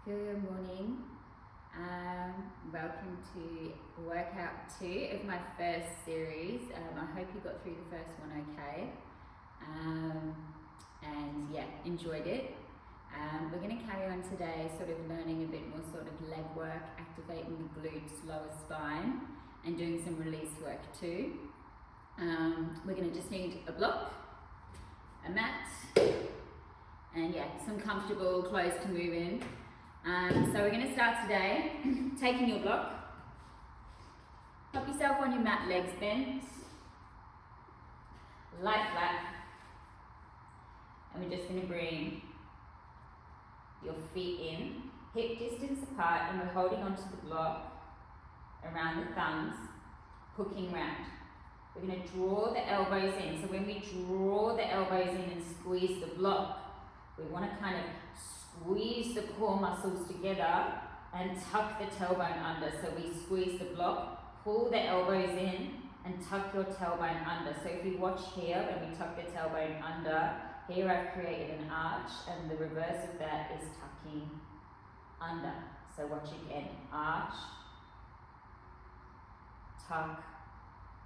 Good morning. Welcome to workout 2 of my first series. I hope you got through the first one okay. And yeah, enjoyed it. We're going to carry on today sort of learning a bit more sort of leg work, activating the glutes, lower spine, and doing some release work too. We're going to just need a block, a mat, and yeah, some comfortable clothes to move in. So we're going to start today, taking your block, pop yourself on your mat, legs bent, lie flat, and we're just going to bring your feet in, hip distance apart, and we're holding onto the block around the thumbs, hooking round. We're going to draw the elbows in, so when we draw the elbows in and squeeze the block, we want to kind of squeeze the core muscles together and tuck the tailbone under. So we squeeze the block, pull the elbows in and tuck your tailbone under. So if you watch here, when we tuck the tailbone under, here I've created an arch, and the reverse of that is tucking under. So watch again, arch, tuck,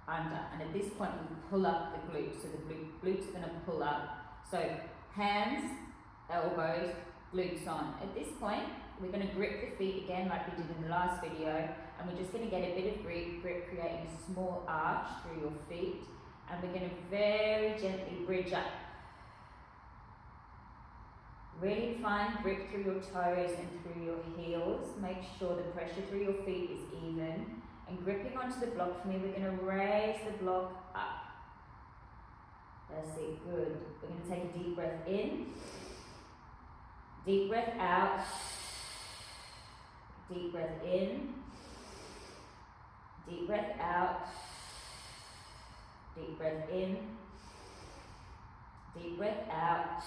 under. And at this point we pull up the glutes. So the glutes are going to pull up. So hands, elbows, glutes on. At this point, we're going to grip the feet again like we did in the last video, and we're just going to get a bit of grip, creating a small arch through your feet, and we're going to very gently bridge up. Really find grip through your toes and through your heels. Make sure the pressure through your feet is even, and gripping onto the block for me, we're going to raise the block up. That's it, good. We're going to take a deep breath in. Deep breath out, deep breath in, deep breath out, deep breath in, deep breath out,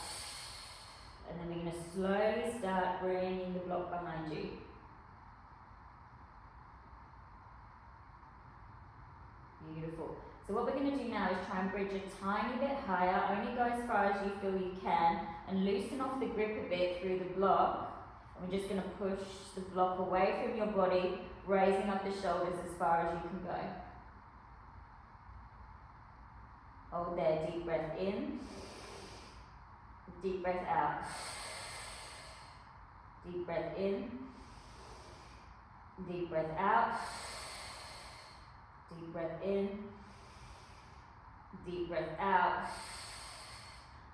and then we're going to slowly start bringing the block behind you. Beautiful. So what we're going to do now is try and bridge a tiny bit higher, only go as far as you feel you can, and loosen off the grip a bit through the block. And we're just going to push the block away from your body, raising up the shoulders as far as you can go. Hold there, deep breath in, deep breath out, deep breath in, deep breath out, deep breath in, deep breath out,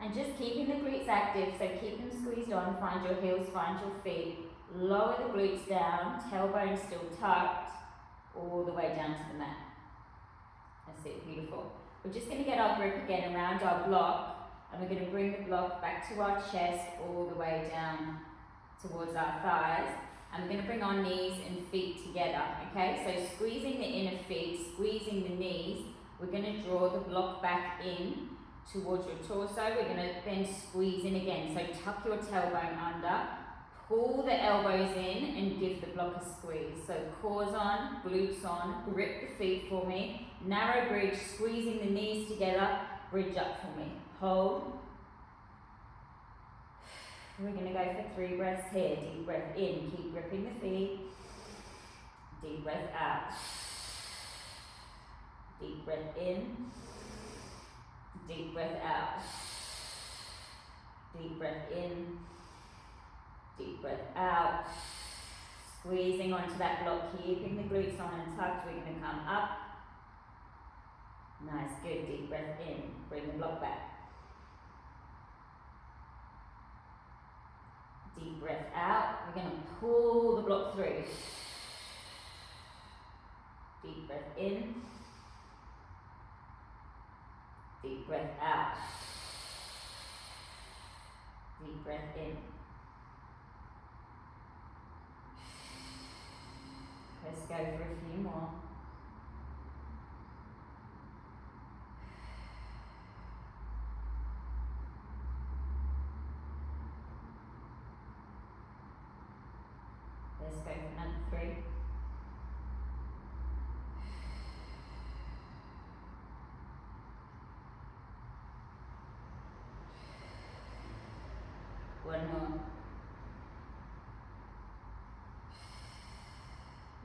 and just keeping the glutes active, so keep them squeezed on, find your heels, find your feet, lower the glutes down, tailbone still tucked, all the way down to the mat. That's it, beautiful. We're just going to get our grip again around our block, and we're going to bring the block back to our chest, all the way down towards our thighs, and we're going to bring our knees and feet together, okay? So squeezing the inner feet, squeezing the knees, we're going to draw the block back in towards your torso. We're going to then squeeze in again. So tuck your tailbone under, pull the elbows in and give the block a squeeze. So cores on, glutes on, grip the feet for me, narrow bridge, squeezing the knees together, bridge up for me. Hold. We're going to go for 3 breaths here. Deep breath in, keep gripping the feet. Deep breath out. Deep breath in, deep breath out, deep breath in, deep breath out, squeezing onto that block, keeping the glutes on and tucked. We're going to come up, nice, good, deep breath in, bring the block back, deep breath out, we're going to pull the block through, deep breath in, deep breath out, deep breath in. Let's go for a few more. Let's go for another 3. One more.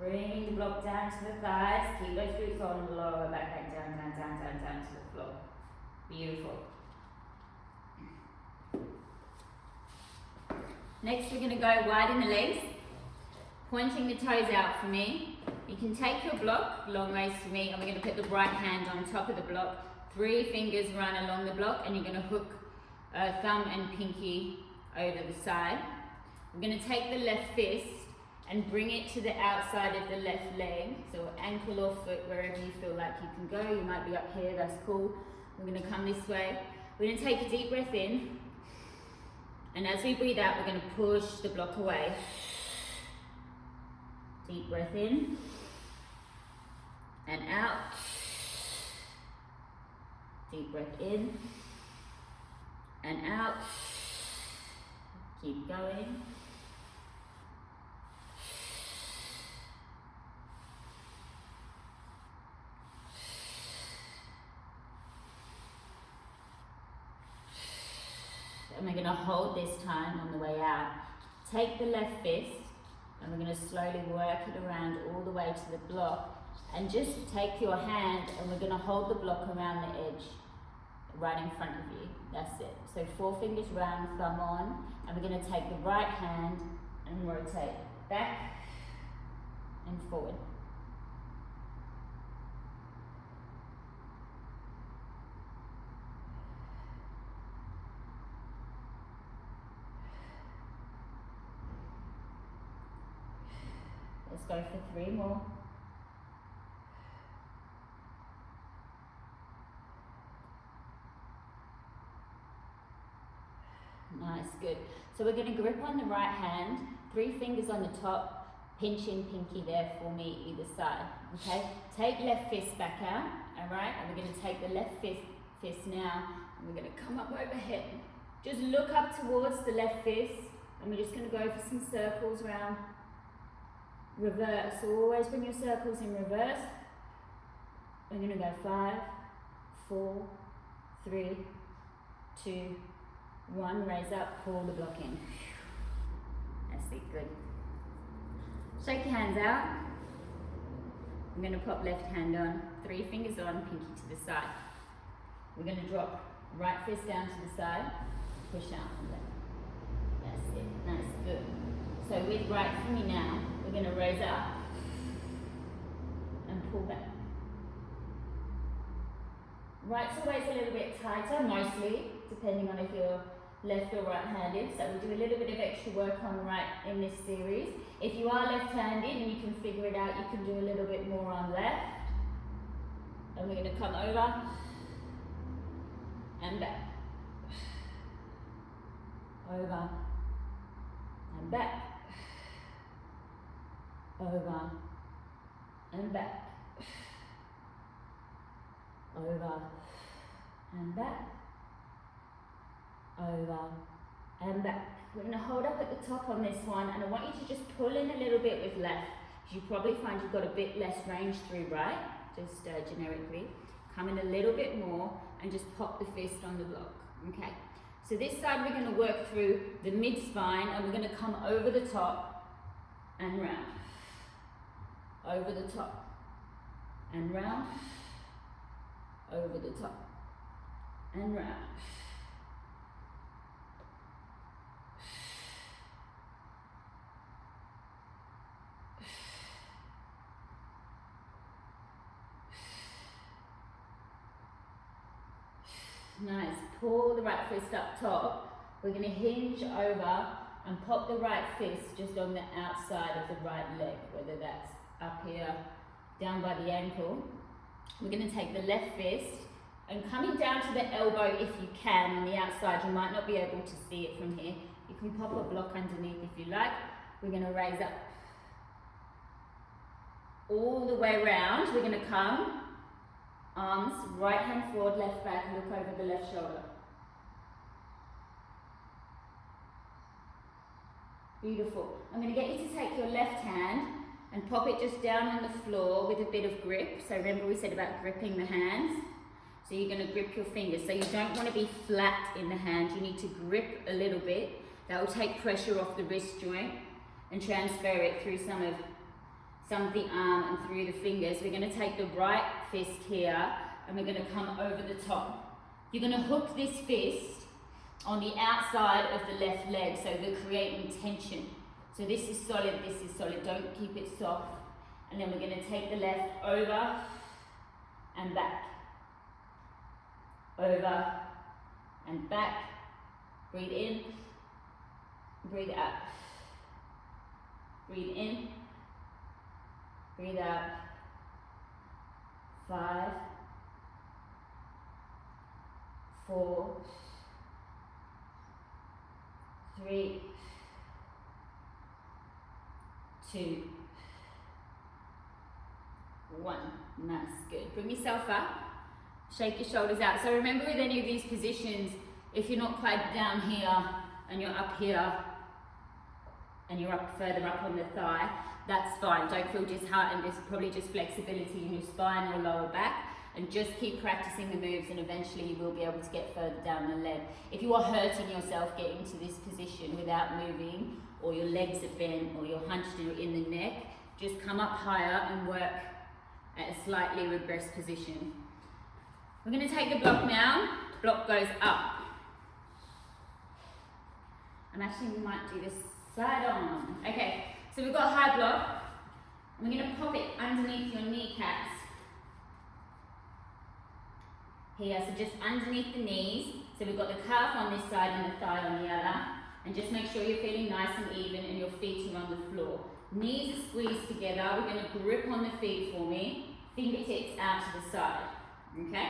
Bring the block down to the thighs. Keep those glutes on. Lower back down, down, down, down, down to the floor. Beautiful. Next, we're going to go wide in the legs, pointing the toes out for me. You can take your block, long ways for me, and we're going to put the right hand on top of the block. 3 fingers run along the block, and you're going to hook thumb and pinky over the side. We're going to take the left fist and bring it to the outside of the left leg, so ankle or foot, wherever you feel like you can go. You might be up here, that's cool. We're going to come this way. We're going to take a deep breath in, and as we breathe out, we're going to push the block away. Deep breath in and out. Deep breath in and out. Keep going. And we're going to hold this time on the way out. Take the left fist and we're going to slowly work it around all the way to the block. And just take your hand and we're going to hold the block around the edge right in front of you. That's it. So 4 fingers round, thumb on, and we're going to take the right hand and rotate back and forward. Let's go for 3 more. Nice, good. So we're going to grip on the right hand, 3 fingers on the top, pinching pinky there for me either side, okay? Take left fist back out, all right? And we're going to take the left fist now, and we're going to come up overhead. Just look up towards the left fist, and we're just going to go for some circles around. Reverse, so always bring your circles in reverse. We're going to go 5, 4, 3, 2, 1, raise up, pull the block in. That's it, good. Shake your hands out. I'm going to pop left hand on, 3 fingers on, pinky to the side. We're going to drop right fist down to the side, push out and left. That's it, nice, good. So with right for me now, we're going to raise up and pull back. Right's always a little bit tighter, mostly, depending on if you're left or right-handed. So we'll do a little bit of extra work on right in this series. If you are left-handed and you can figure it out, you can do a little bit more on left. And we're going to come over and back. Over and back. Over and back. Over and back. Over and back. We're going to hold up at the top on this one, and I want you to just pull in a little bit with left. You probably find you've got a bit less range through right, just generically. Come in a little bit more and just pop the fist on the block. Okay. So this side we're going to work through the mid-spine, and we're going to come over the top and round. Over the top and round. Over the top and round. Nice. Pull the right fist up top. We're going to hinge over and pop the right fist just on the outside of the right leg, whether that's up here, down by the ankle. We're going to take the left fist and coming down to the elbow if you can on the outside. You might not be able to see it from here. You can pop a block underneath if you like. We're going to raise up all the way around. We're going to come, arms, right hand forward, left back, look over the left shoulder. Beautiful. I'm going to get you to take your left hand and pop it just down on the floor with a bit of grip. So remember we said about gripping the hands. So you're going to grip your fingers. So you don't want to be flat in the hand. You need to grip a little bit. That will take pressure off the wrist joint and transfer it through some of some of the arm and through the fingers. We're going to take the right fist here and we're going to come over the top. You're going to hook this fist on the outside of the left leg, so they're creating tension. So this is solid, don't keep it soft. And then we're going to take the left over and back. Over and back. Breathe in, breathe out. Breathe in, breathe out. 5, 4, 3, 2, 1. Nice, good. Bring yourself up. Shake your shoulders out. So remember with any of these positions, if you're not quite down here and you're up here and you're up further up on the thigh, that's fine. Don't feel disheartened. It's probably just flexibility in your spine or lower back. And just keep practicing the moves and eventually you will be able to get further down the leg. If you are hurting yourself getting to this position without moving, or your legs are bent, or you're hunched in the neck, just come up higher and work at a slightly regressed position. We're going to take the block now. Block goes up. And actually we might do this side on. Okay, so we've got a high block. And we're going to pop it underneath your kneecaps. Here, so just underneath the knees. So we've got the calf on this side and the thigh on the other. And just make sure you're feeling nice and even and your feet are on the floor. Knees are squeezed together. We're going to grip on the feet for me. Fingertips out to the side. Okay?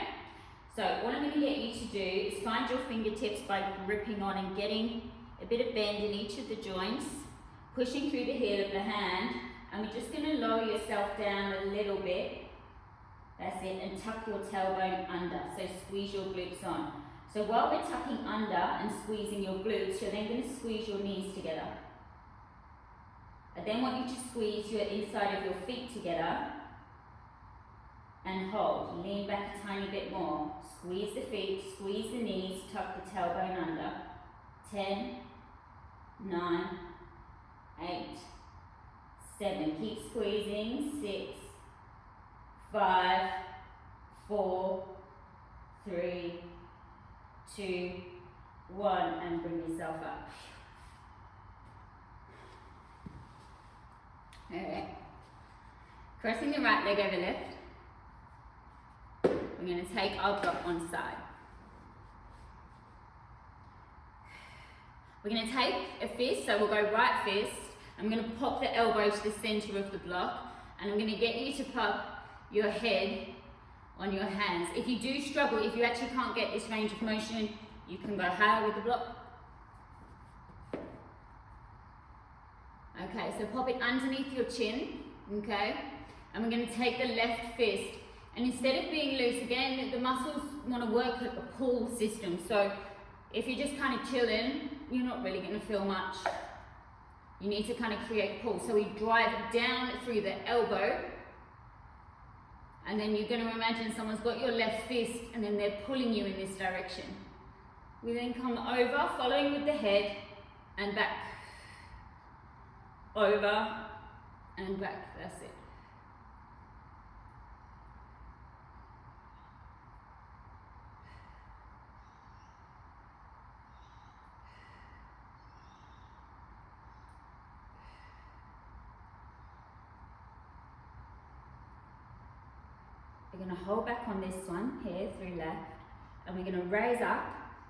So what I'm going to get you to do is find your fingertips by gripping on and getting a bit of bend in each of the joints. Pushing through the heel of the hand. And we're just going to lower yourself down a little bit. That's it, and tuck your tailbone under, so squeeze your glutes on. So while we're tucking under and squeezing your glutes, you're then going to squeeze your knees together. I then want you to squeeze your inside of your feet together and hold. Lean back a tiny bit more. Squeeze the feet, squeeze the knees, tuck the tailbone under. 10, 9, 8, 7. Keep squeezing. 6, 5, 4, 3, 2, 1, and bring yourself up. Alright. Crossing the right leg over left. We're going to take our block on side. We're going to take a fist, so we'll go right fist. I'm going to pop the elbow to the center of the block, and I'm going to get you to pop your head on your hands. If you do struggle, if you actually can't get this range of motion, you can go higher with the block. Okay, so pop it underneath your chin, okay? And we're going to take the left fist. And instead of being loose, again, the muscles want to work at a pull system. So if you're just kind of chilling, you're not really going to feel much. You need to kind of create pull. So we drive down through the elbow. And then you're going to imagine someone's got your left fist and then they're pulling you in this direction. We then come over, following with the head, and back. Over and back. That's it. We're going to hold back on this one here through left, and we're going to raise up,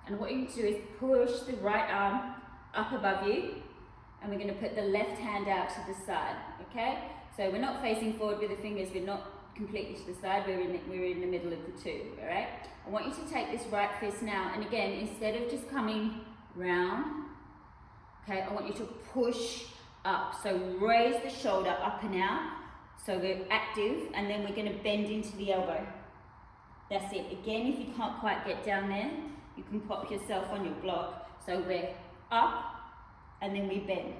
and what you do is push the right arm up above you, and we're going to put the left hand out to the side, okay? So we're not facing forward with the fingers, we're not completely to the side, we're in the middle of the two, all right? I want you to take this right fist now, and again, instead of just coming round, okay, I want you to push up, so raise the shoulder up and out. So we're active, and then we're going to bend into the elbow. That's it. Again, if you can't quite get down there, you can pop yourself on your block. So we're up, and then we bend.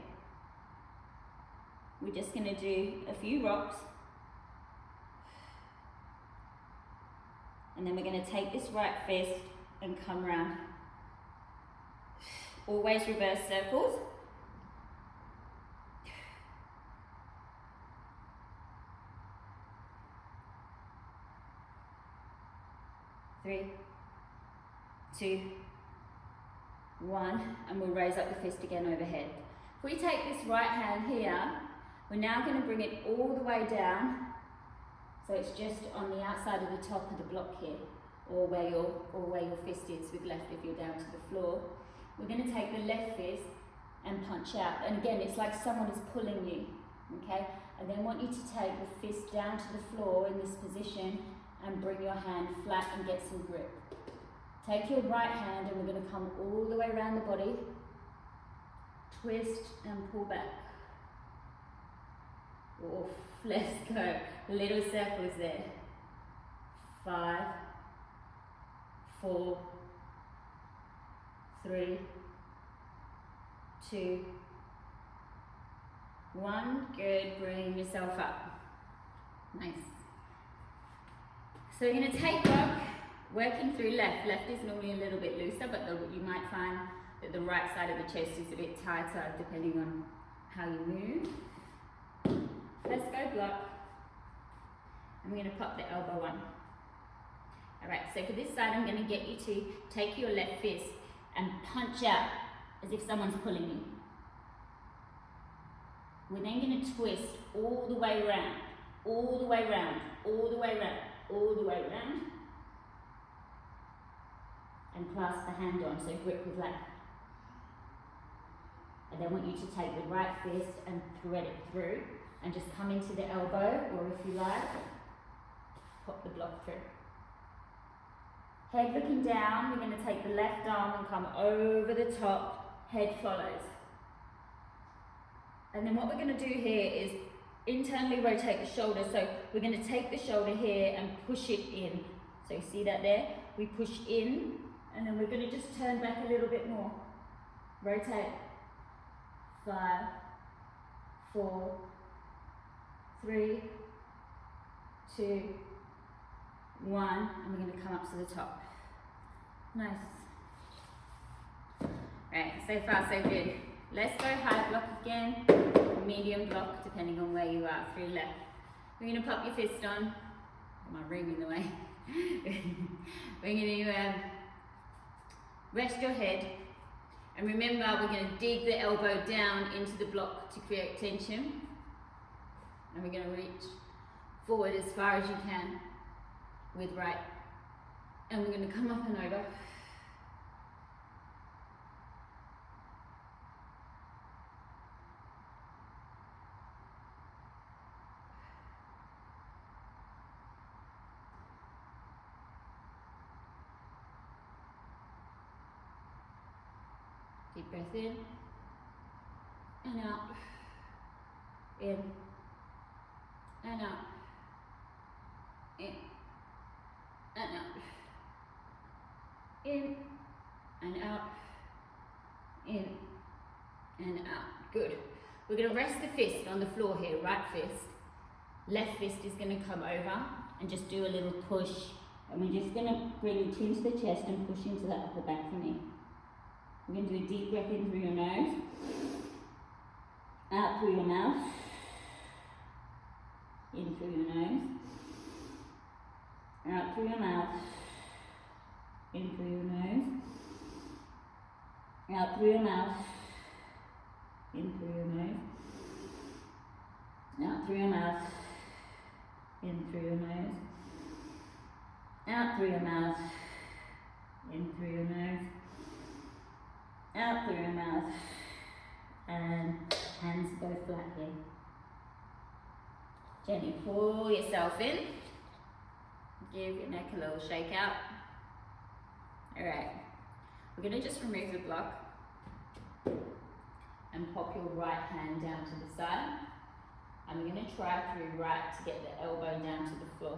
We're just going to do a few rocks. And then we're going to take this right fist and come round. Always reverse circles. 3, 2, 1, and we'll raise up the fist again overhead. If we take this right hand here, we're now going to bring it all the way down, so it's just on the outside of the top of the block here, or where your fist is with left if you're down to the floor. We're going to take the left fist and punch out, and again it's like someone is pulling you, okay? I then want you to take the fist down to the floor in this position and bring your hand flat and get some grip. Take your right hand and we're going to come all the way around the body, twist and pull back. Oof, let's go. Little circles there. 5, 4, 3, 2, 1. Good. Bring yourself up. Nice. So you're going to take block, working through left. Left is normally a little bit looser, but you might find that the right side of the chest is a bit tighter depending on how you move. Let's go block. I'm going to pop the elbow on. Alright, so for this side I'm going to get you to take your left fist and punch out as if someone's pulling you. We're then going to twist all the way around, all the way around, all the way around, all the way around, and clasp the hand on, so grip with left. And then I want you to take the right fist and thread it through, and just come into the elbow, or if you like, pop the block through. Head looking down, we're going to take the left arm and come over the top, head follows. And then what we're going to do here is internally rotate the shoulder, so we're going to take the shoulder here and push it in. So you see that there? We push in, and then we're going to just turn back a little bit more. Rotate. 5, 4, 3, 2, 1, and we're going to come up to the top. Nice. Right, so far so good. Let's go high block again, medium block, depending on where you are, through left. We're going to pop your fist on. Got my ring in the way. We're going to rest your head. And remember, we're going to dig the elbow down into the block to create tension. And we're going to reach forward as far as you can with right. And we're going to come up and over. Deep breath in and out, in and out, in and out, in and out, in and out. Good. We're going to rest the fist on the floor here, right fist. Left fist is going to come over and just do a little push. And we're just going to bring your chin to the chest and push into the upper back for me. We're going to do a deep breath in through your nose, out through your mouth, in through your nose, out through your mouth, in through your nose, out through your mouth, in through your nose, out through your mouth, in through your nose, out through your mouth, in through your nose, out through your mouth, and hands go flat here. Gently pull yourself in. Give your neck a little shake out. Alright, we're going to just remove the block and pop your right hand down to the side. And we're going to try through right to get the elbow down to the floor.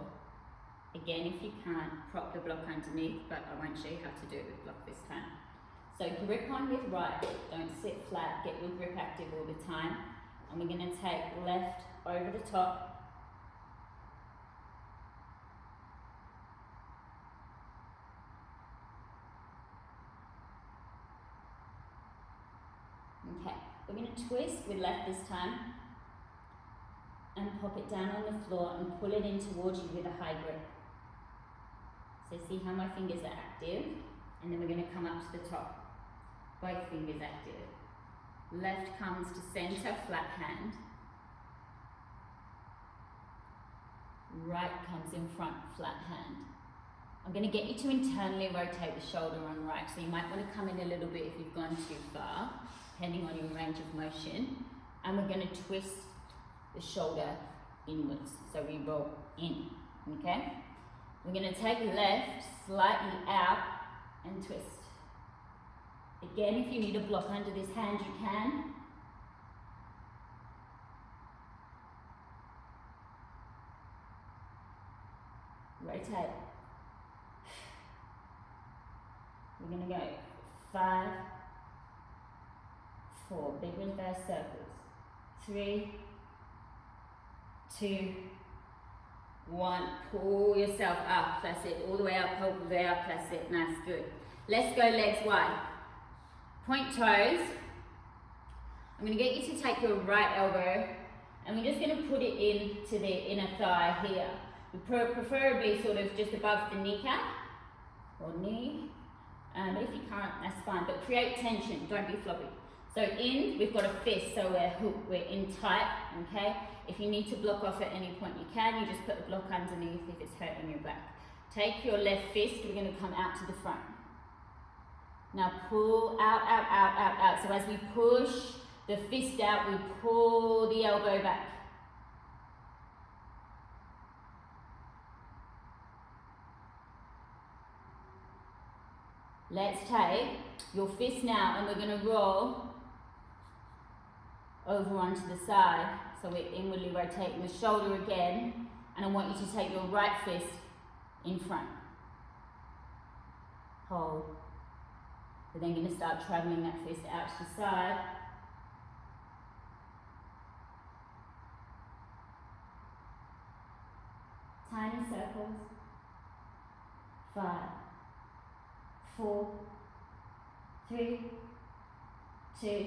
Again, if you can't, prop the block underneath, but I won't show you how to do it with block this time. So grip on with right, don't sit flat, get your grip active all the time. And we're going to take left over the top. Okay, we're going to twist with left this time and pop it down on the floor and pull it in towards you with a high grip. So see how my fingers are active, and then we're going to come up to the top. Both fingers active. Left comes to center, flat hand. Right comes in front, flat hand. I'm going to get you to internally rotate the shoulder on right, so you might want to come in a little bit if you've gone too far, depending on your range of motion. And we're going to twist the shoulder inwards, so we roll in, okay? We're going to take left slightly out and twist. Again, if you need a block under this hand, you can. Rotate. We're going to go 5, 4, big reverse circles. 3, 2, 1. Pull yourself up. That's it. All the way up, all the way up. That's it. Nice, good. Let's go legs wide. Point toes. I'm going to get you to take your right elbow and we're just going to put it into the inner thigh here. Preferably sort of just above the kneecap or knee. But if you can't, that's fine. But create tension. Don't be floppy. So in, we've got a fist, so we're in tight, okay? If you need to block off at any point, you can. You just put the block underneath if it's hurting your back. Take your left fist. We're going to come out to the front. Now pull out, out, out, out, out. So as we push the fist out, we pull the elbow back. Let's take your fist now and we're going to roll over onto the side. So we're inwardly rotating the shoulder again, and I want you to take your right fist in front. Hold. We're then going to start traveling that fist out to the side. Tiny circles. 5, 4, 3, 2,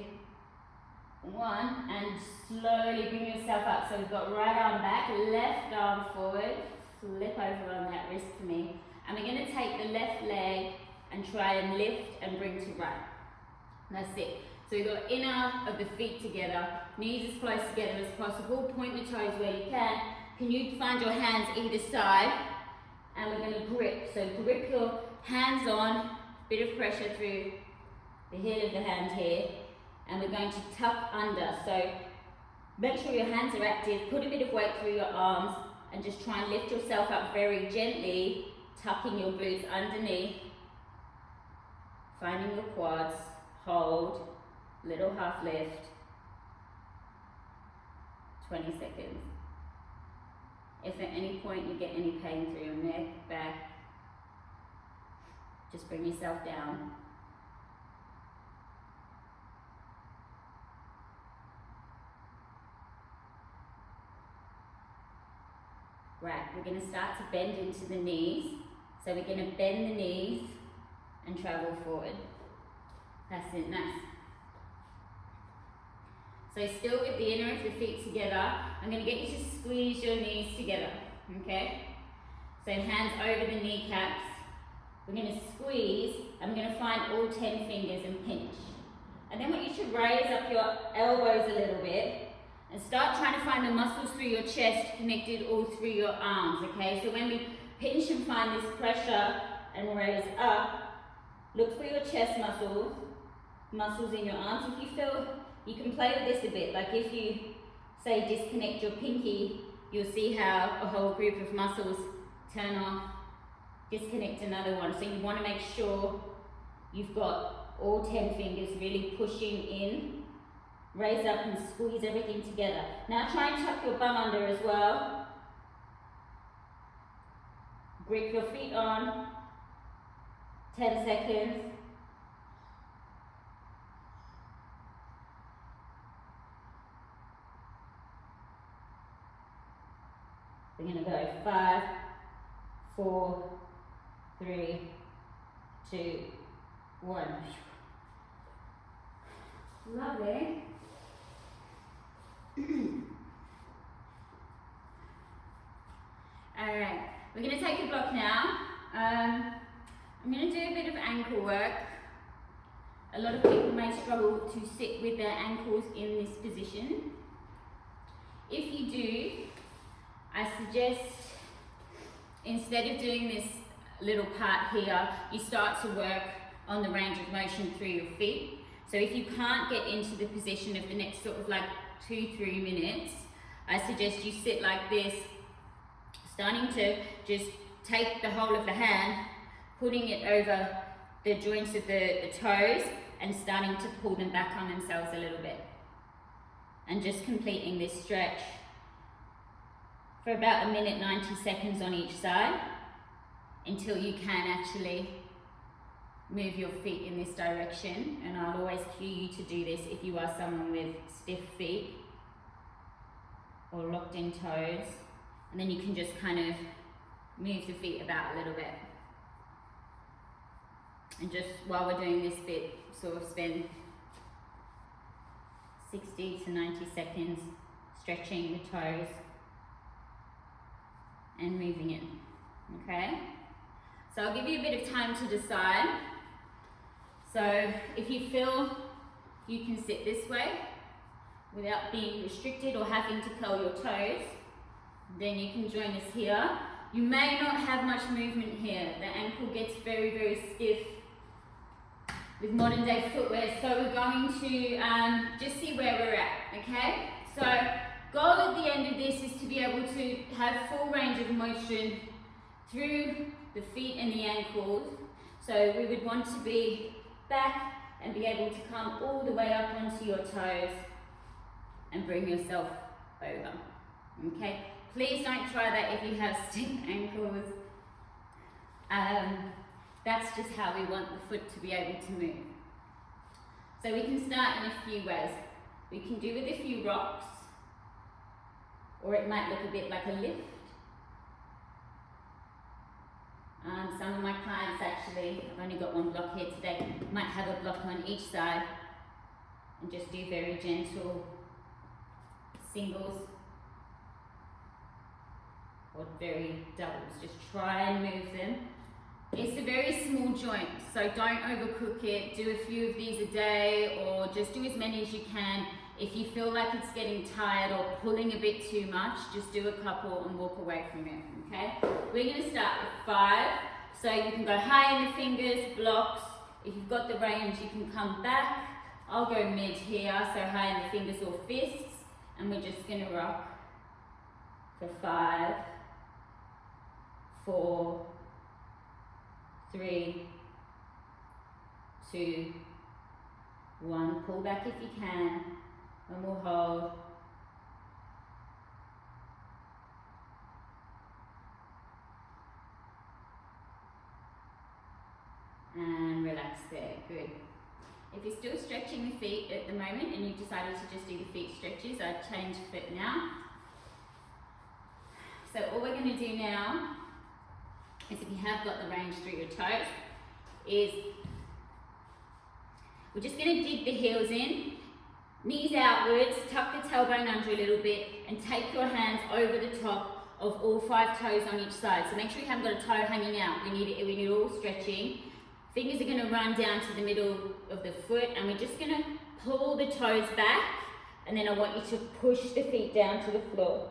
1, and slowly bring yourself up. So we've got right arm back, left arm forward, flip over on that wrist for me. And we're going to take the left leg and try and lift and bring to right. That's it. So we've got inner of the feet together, knees as close together as possible, point the toes where you can. Can you find your hands either side? And we're going to grip. So grip your hands on, bit of pressure through the heel of the hand here. And we're going to tuck under. So make sure your hands are active, put a bit of weight through your arms, and just try and lift yourself up very gently, tucking your glutes underneath. Finding your quads, hold, little half lift, 20 seconds. If at any point you get any pain through your neck, back, just bring yourself down. Right, we're going to start to bend into the knees. So we're going to bend the knees and travel forward. That's it, nice. So still with the inner of the feet together, I'm going to get you to squeeze your knees together, okay? So hands over the kneecaps. We're going to squeeze, and we're going to find all 10 fingers and pinch. And then I want you to raise up your elbows a little bit and start trying to find the muscles through your chest connected all through your arms, okay? So when we pinch and find this pressure and raise up, look for your chest muscles, muscles in your arms. If you feel, you can play with this a bit. Like if you, say, disconnect your pinky, you'll see how a whole group of muscles turn off. Disconnect another one. So you want to make sure you've got all 10 fingers really pushing in. Raise up and squeeze everything together. Now try and tuck your bum under as well. Grip your feet on. 10 seconds. We're going to go 5, 4, 3, 2, 1. Lovely. Alright, we're going to take a block now. I'm going to do a bit of ankle work. A lot of people may struggle to sit with their ankles in this position. If you do, I suggest instead of doing this little part here, you start to work on the range of motion through your feet. So if you can't get into the position of the next sort of like 2-3 minutes, I suggest you sit like this, starting to just take the whole of the hand, putting it over the joints of the toes and starting to pull them back on themselves a little bit. And just completing this stretch for about 1 minute 90 seconds on each side until you can actually move your feet in this direction. And I'll always cue you to do this if you are someone with stiff feet or locked in toes. And then you can just kind of move the feet about a little bit. And just while we're doing this bit, sort of spend 60 to 90 seconds stretching the toes and moving it, okay? So I'll give you a bit of time to decide. So if you feel you can sit this way without being restricted or having to curl your toes, then you can join us here. You may not have much movement here. The ankle gets very, very stiff with modern day footwear, so we're going to just see where we're at, okay? So goal at the end of this is to be able to have full range of motion through the feet and the ankles. So we would want to be back and be able to come all the way up onto your toes and bring yourself over, okay? Please don't try that if you have stiff ankles. That's just how we want the foot to be able to move. So we can start in a few ways. We can do with a few rocks, or it might look a bit like a lift. Some of my clients actually, I've only got one block here today, might have a block on each side and just do very gentle singles or very doubles. Just try and move them. It's a very small joint, so don't overcook it. Do a few of these a day, or just do as many as you can. If you feel like it's getting tired or pulling a bit too much, just do a couple and walk away from it, okay? We're gonna start with 5. So you can go high in the fingers, blocks. If you've got the range, you can come back. I'll go mid here, so high in the fingers or fists. And we're just gonna rock for 5, 4, 3, 2, 1. Pull back if you can, and we'll hold. And relax there, good. If you're still stretching the feet at the moment and you've decided to just do the feet stretches, I've changed foot now. So all we're going to do now is, if you have got the range through your toes, is we're just going to dig the heels in, knees outwards, tuck the tailbone under a little bit, and take your hands over the top of all 5 toes on each side. So make sure you haven't got a toe hanging out. We need all stretching. Fingers are going to run down to the middle of the foot, and we're just going to pull the toes back, and then I want you to push the feet down to the floor.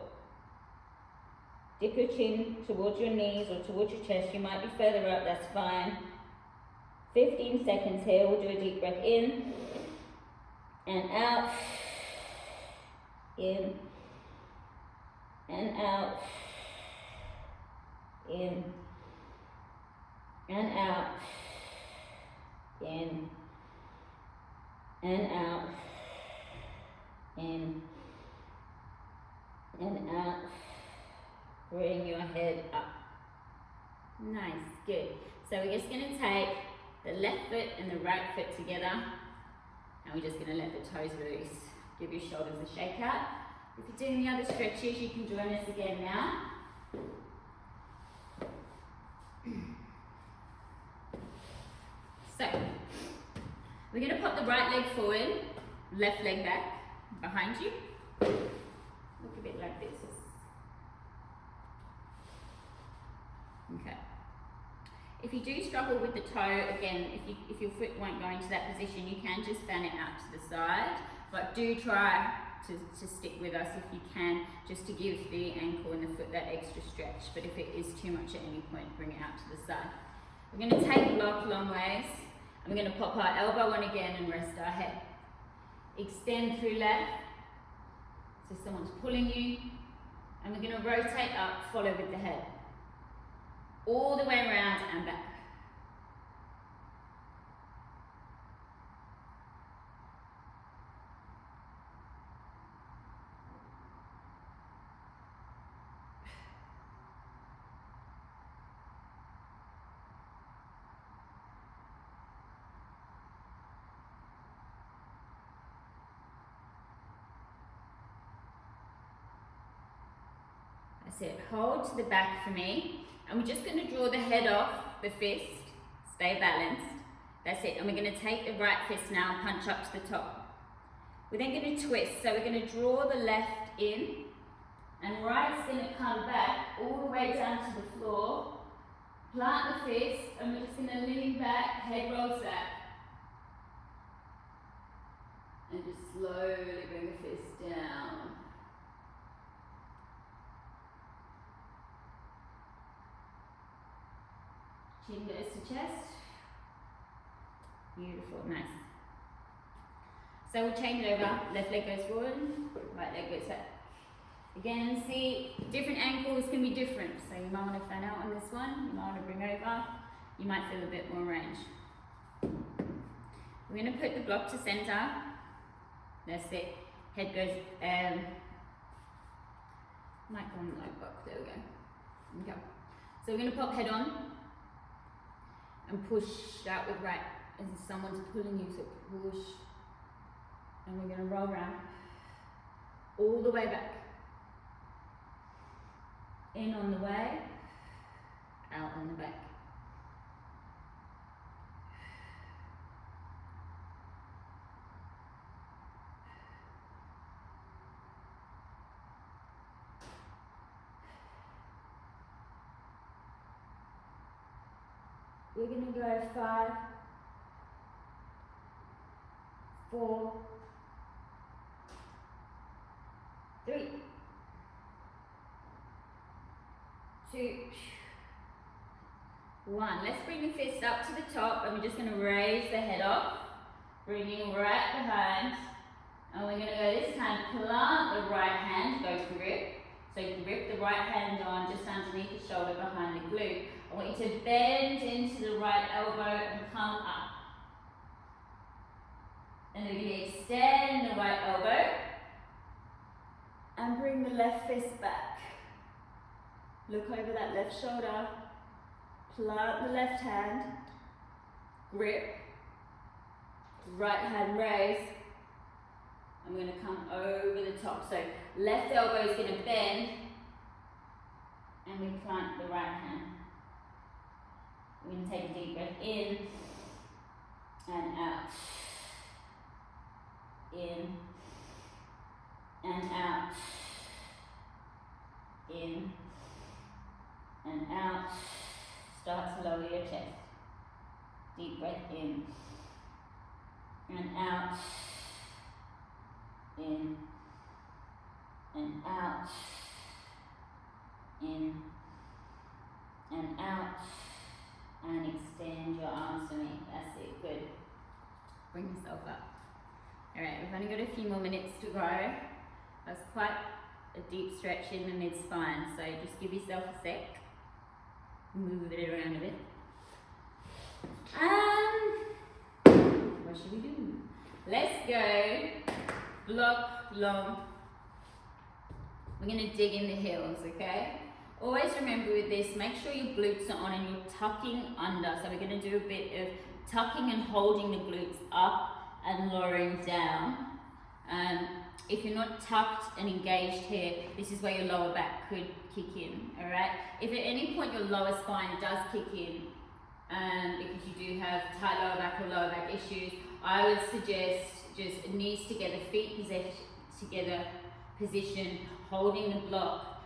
Dip your chin towards your knees or towards your chest. You might be further up, that's fine. 15 seconds here. We'll do a deep breath in and out, in and out, in and out, in and out, in and out. Bring your head up. Nice, good. So we're just going to take the left foot and the right foot together, and we're just going to let the toes loose. Give your shoulders a shake out. If you're doing the other stretches, you can join us again now. So, we're going to pop the right leg forward, left leg back, behind you. Look a bit like this. Okay. If you do struggle with the toe, again, if your foot won't go into that position, you can just fan it out to the side, but do try to stick with us if you can, just to give the ankle and the foot that extra stretch. But if it is too much at any point, bring it out to the side. We're going to take block long ways, and we're going to pop our elbow on again and rest our head. Extend through left, so someone's pulling you, and we're going to rotate up, follow with the head. All the way around and back. That's it. Hold to the back for me. And we're just going to draw the head off the fist. Stay balanced. That's it. And we're going to take the right fist now and punch up to the top. We're then going to twist. So we're going to draw the left in. And right's going to come back all the way down to the floor. Plant the fist. And we're just going to lean back. Head rolls back. And just slowly bring the fist down. Chin goes to chest. Beautiful, nice. So we'll change it over. Left leg goes forward, right leg goes back. Again, see, different ankles can be different. So you might want to fan out on this one. You might want to bring over. You might feel a bit more range. We're going to put the block to center. That's it. Head goes, might go on the low block. There we go. Okay. So we're going to pop head on. And push out with right as if someone's pulling you, so push. And we're going to roll around all the way back. In on the way, out on the back. We're going to go 5, 4, 3, 2, 1. Let's bring the fist up to the top, and we're just going to raise the head off, bringing right behind. And we're going to go this time, plant the right hand, go grip. So grip the right hand on just underneath the shoulder behind the glute. I want you to bend into the right elbow and come up. And then we're going to extend the right elbow and bring the left fist back. Look over that left shoulder. Plant the left hand. Grip. Right hand raise. I'm going to come over the top. So left elbow is going to bend. And we plant the right hand. We're going to take a deep breath in and out. In and out. In and out. Start to lower your chest. Deep breath in and out. In and out. In and out. And extend your arms for me. That's it. Good. Bring yourself up. Alright, we've only got a few more minutes to go. That's quite a deep stretch in the mid-spine, so just give yourself a sec. Move it around a bit. What should we do? Let's go block long. We're going to dig in the heels, okay? Always remember with this, make sure your glutes are on and you're tucking under. So we're going to do a bit of tucking and holding the glutes up and lowering down. If you're not tucked and engaged here, this is where your lower back could kick in, all right? If at any point your lower spine does kick in, because you do have tight lower back or lower back issues, I would suggest just knees together, feet together, position, holding the block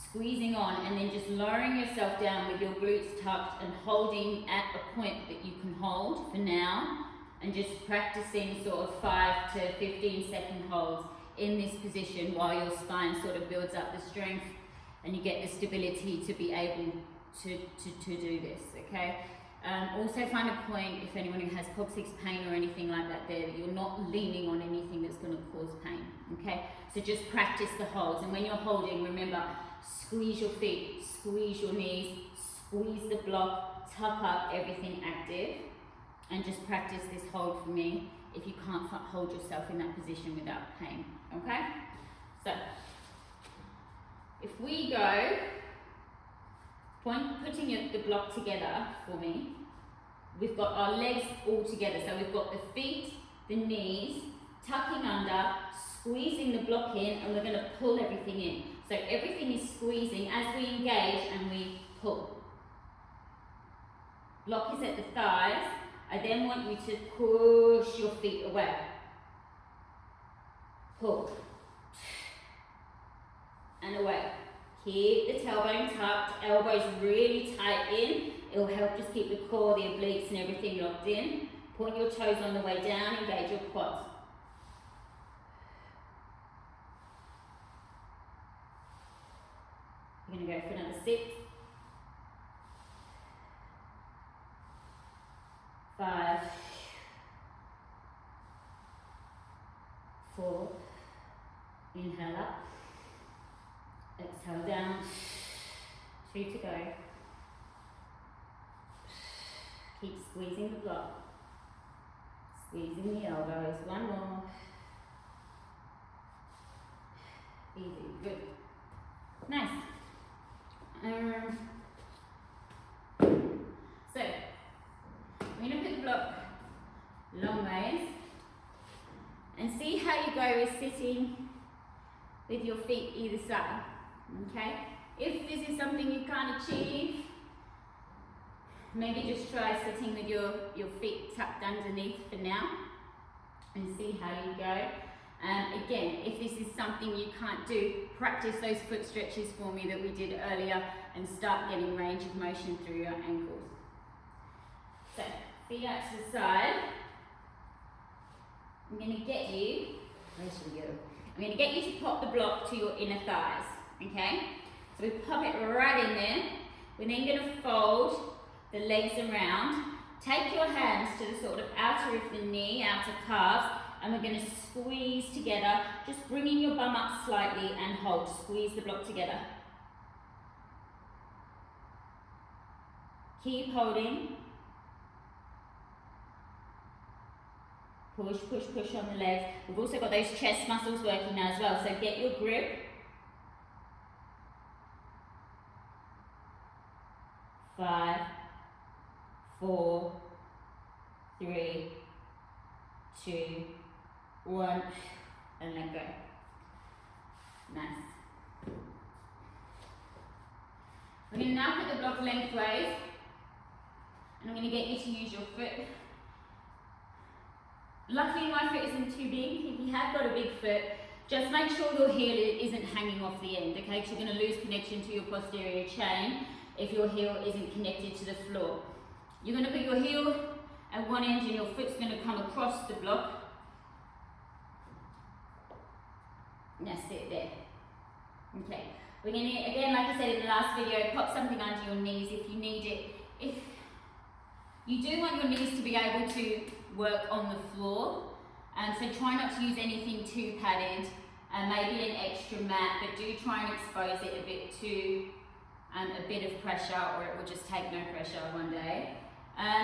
squeezing on, and then just lowering yourself down with your glutes tucked and holding at a point that you can hold for now, and just practicing sort of 5 to 15 second holds in this position while your spine sort of builds up the strength and you get the stability to be able to do this, okay? Also find a point, if anyone who has coccyx pain or anything like that there, that you're not leaning on anything that's going to cause pain, okay? So just practice the holds, and when you're holding, remember, squeeze your feet, squeeze your knees, squeeze the block, tuck up, everything active, and just practice this hold for me if you can't hold yourself in that position without pain, okay? So, if we go, putting the block together for me, we've got our legs all together. So we've got the feet, the knees, tucking under, squeezing the block in, and we're going to pull everything in. So everything is squeezing as we engage and we pull. Block is at the thighs. I then want you to push your feet away. Pull. And away. Keep the tailbone tucked, elbows really tight in. It will help just keep the core, the obliques and everything locked in. Point your toes on the way down, engage your quads. We're going to go for another 6. 5. 4. Inhale up. Exhale down. 2 to go. Keep squeezing the block. Squeezing the elbows. 1 more. Easy. Good. Nice. So, I'm going to put the block long ways and see how you go with sitting with your feet either side. Okay? If this is something you can't achieve, maybe just try sitting with your feet tucked underneath for now and see how you go. Again, if this is something you can't do, practice those foot stretches for me that we did earlier and start getting range of motion through your ankles. So, feet out to the side. I'm going to get you, where should we go? I'm going to get you to pop the block to your inner thighs, okay? So we pop it right in there. We're then going to fold the legs around. Take your hands to the sort of outer of the knee, outer calves, and we're going to squeeze together, just bringing your bum up slightly and hold. Squeeze the block together. Keep holding. Push, push, push on the legs. We've also got those chest muscles working now as well, so get your grip. 5, 4, 3, 2, 1, and let go. Nice. We're going to now put the block lengthways, and I'm going to get you to use your foot. Luckily my foot isn't too big. If you have got a big foot, just make sure your heel isn't hanging off the end, okay? Because you're going to lose connection to your posterior chain if your heel isn't connected to the floor. You're going to put your heel at one end and your foot's going to come across the block. That's it there. Okay. We're going to, again, like I said in the last video, pop something under your knees if you need it. If you do want your knees to be able to work on the floor, so try not to use anything too padded, maybe an extra mat, but do try and expose it a bit to a bit of pressure, or it will just take no pressure one day.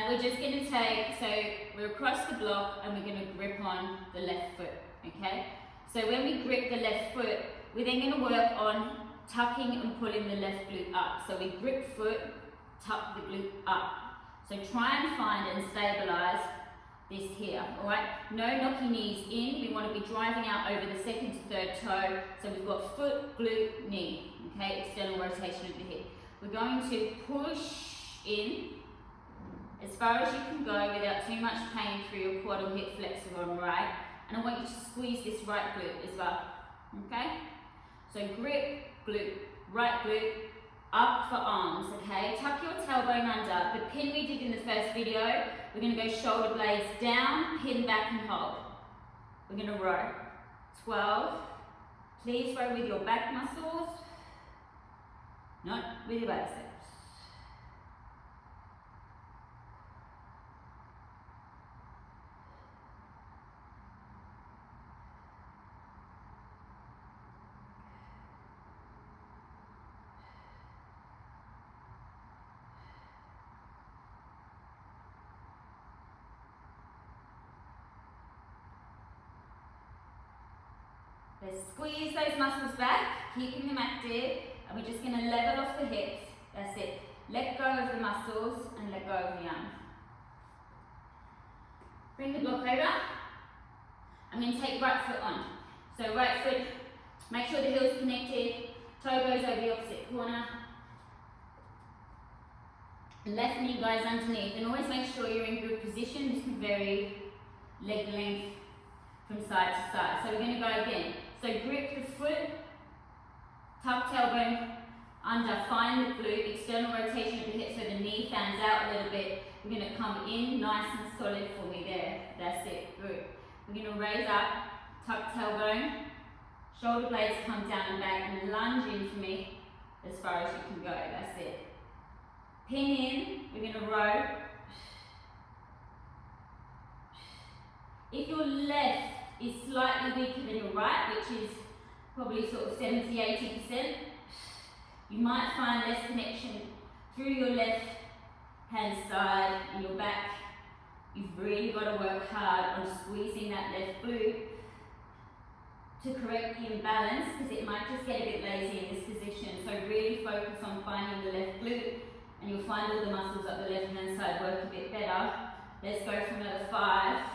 We're just going to take, so we're across the block and we're going to grip on the left foot, okay? So when we grip the left foot, we're then going to work on tucking and pulling the left glute up. So we grip foot, tuck the glute up. So try and find and stabilize this here, all right? No knocky knees in. We want to be driving out over the second to third toe. So we've got foot, glute, knee, okay? External rotation of the hip. We're going to push in as far as you can go without too much pain through your quad or hip flexor on right. And I want you to squeeze this right glute as well, okay? So grip, glute, right glute, up for arms, okay? Tuck your tailbone under. The pin we did in the first video, we're going to go shoulder blades down, pin back and hold. We're going to row. 12. Please row with your back muscles, not with your biceps. Let's squeeze those muscles back, keeping them active, and we're just going to level off the hips. That's it. Let go of the muscles and let go of the arms. Bring the block over. I'm going to take right foot on. So right foot, make sure the heel's connected, toe goes over the opposite corner. Left knee goes underneath, and always make sure you're in good position. This can vary leg length from side to side. So we're going to go again. So grip the foot, tuck tailbone under, find the glute, external rotation of the hip so the knee fans out a little bit. We're going to come in nice and solid for me there. That's it, good. We're going to raise up, tuck tailbone, shoulder blades come down and back, and lunge in for me as far as you can go. That's it. Pin in, we're going to row. If your left is slightly weaker than your right, which is probably sort of 70–80%, you might find less connection through your left hand side and your back. You've really got to work hard on squeezing that left glute to correct the imbalance, because it might just get a bit lazy in this position. So really focus on finding the left glute, and you'll find all the muscles up the left hand side work a bit better. Let's go for another 5,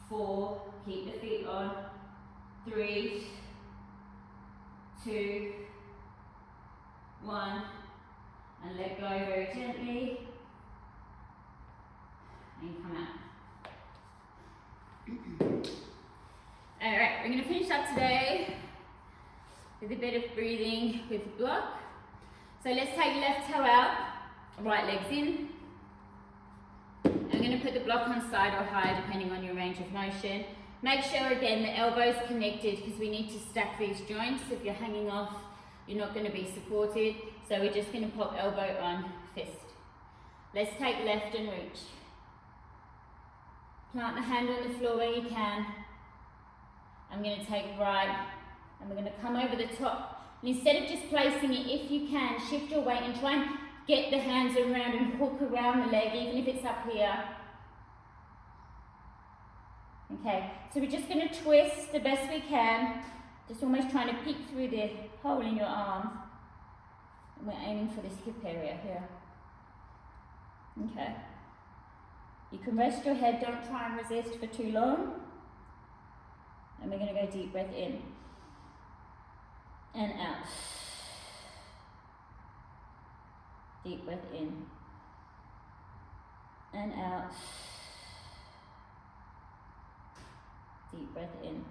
4, keep the feet on, 3, 2, 1, and let go very gently, and come out. Alright, we're going to finish up today with a bit of breathing with the block. So let's take left toe out, right legs in. I'm going to put the block on side or high depending on your range of motion. Make sure again the elbows connected, because we need to stack these joints. If you're hanging off, you're not going to be supported. So we're just going to pop elbow on fist. Let's take left and reach. Plant the hand on the floor where you can. I'm going to take right, and we're going to come over the top. And instead of just placing it, if you can, shift your weight and try and get the hands around and hook around the leg, even if it's up here. Okay, so we're just going to twist the best we can, just almost trying to peek through the hole in your arm. And we're aiming for this hip area here. Okay. You can rest your head, don't try and resist for too long. And we're going to go deep breath in and out. Deep breath in and out. Deep breath in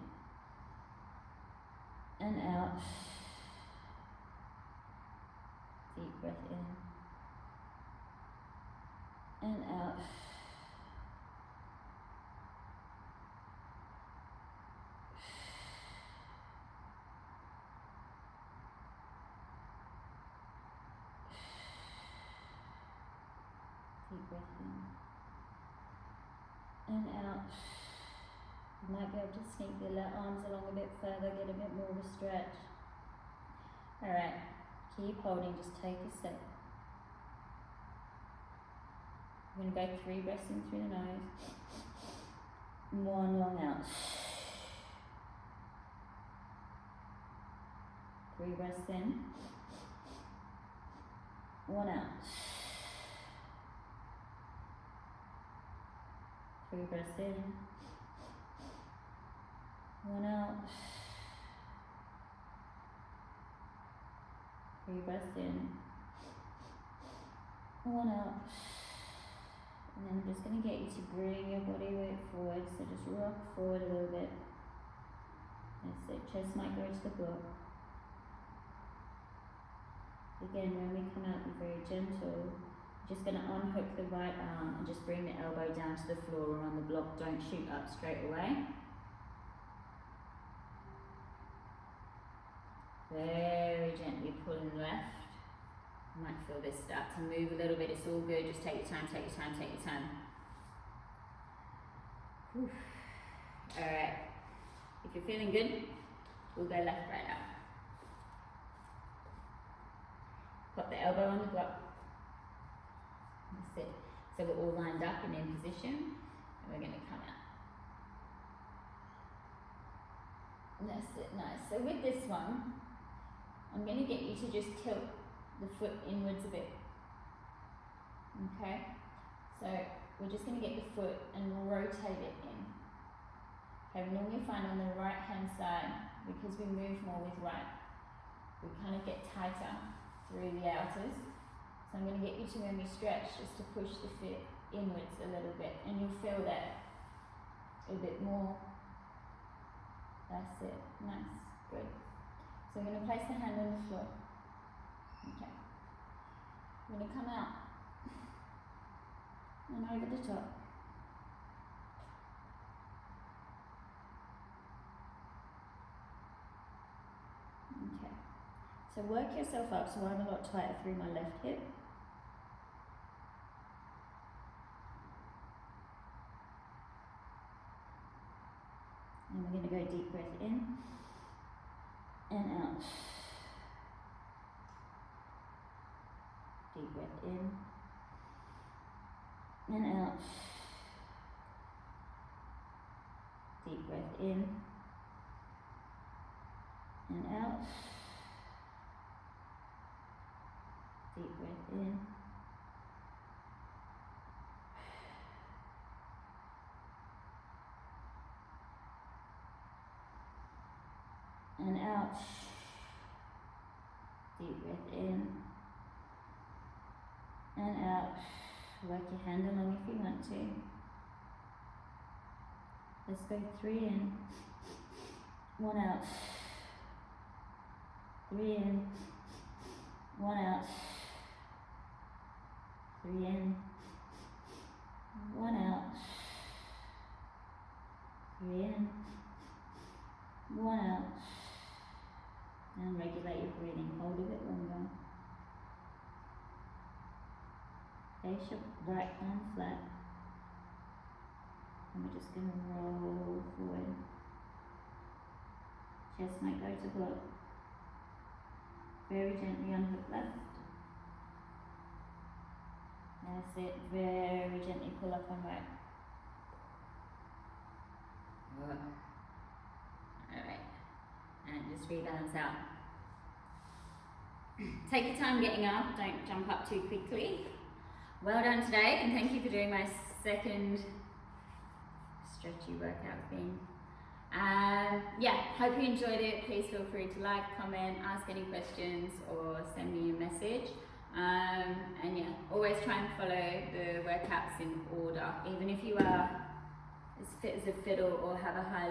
and out. Deep breath in and out. Deep breath in and out. You might be able to sneak the arms along a bit further, get a bit more of a stretch. Alright, keep holding, just take a sip. We're going to go 3 breaths in through the nose. 1 long out. 3 breaths in. 1 out. 3 breaths in. 1 out. 3 breaths in. 1 out. And then I'm just going to get you to bring your body weight forward. So just rock forward a little bit. That's it, chest might go to the block. Again, when we come out, be very gentle. Just going to unhook the right arm and just bring the elbow down to the floor or on the block. Don't shoot up straight away. Very gently pulling left. You might feel this start to move a little bit. It's all good. Just take your time, take your time, take your time. Whew. All right. If you're feeling good, we'll go left, right out. Pop the elbow on the block. That's it. So we're all lined up and in position, and we're going to come out. And that's it, nice. So with this one, I'm going to get you to just tilt the foot inwards a bit. Okay? So we're just going to get the foot and rotate it in. Okay, we normally find on the right hand side, because we move more with right, we kind of get tighter through the outers. So I'm going to get you to, when we stretch, just to push the foot inwards a little bit, and you'll feel that a bit more. That's it, nice, good. So we're going to place the hand on the floor. Okay. We're going to come out and over the top. Okay. So work yourself up, so I'm a lot tighter through my left hip. And we're going to go deep breath in and out. Deep breath in and out. Deep breath in and out. Deep breath in. And out. Deep breath in and out. Work your hand along if you want to. Let's go 3 in, 1 out. 3 in, 1 out. 3 in, 1 out. 3 in, 1 out. And regulate your breathing, hold a bit longer. Place your right arm flat. And we're just going to roll forward. Chest might go to block. Very gently unhook left. That's it, very gently pull up on right. Alright, and just rebalance out. Take your time getting up, don't jump up too quickly. Well done today, and thank you for doing my second stretchy workout thing. Yeah, hope you enjoyed it. Please feel free to like, comment, ask any questions, or send me a message. And yeah, always try and follow the workouts in order. Even if you are as fit as a fiddle or have a high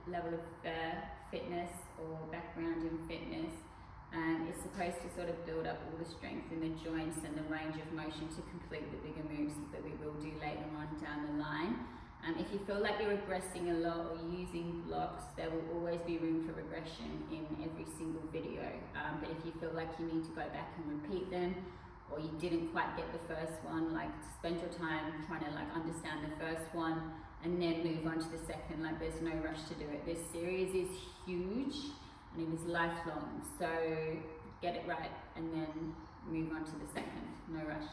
level of fitness or background in fitness, it's supposed to sort of build up all the strength in the joints and the range of motion to complete the bigger moves that we will do later on down the line. If you feel like you're regressing a lot or using blocks, there will always be room for regression in every single video. But if you feel like you need to go back and repeat them, or you didn't quite get the first one, like spend your time trying to like understand the first one and then move on to the second. Like there's no rush to do it. This series is huge and it is lifelong. So get it right and then move on to the second. No rush.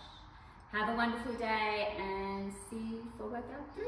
Have a wonderful day and see you for workout 3.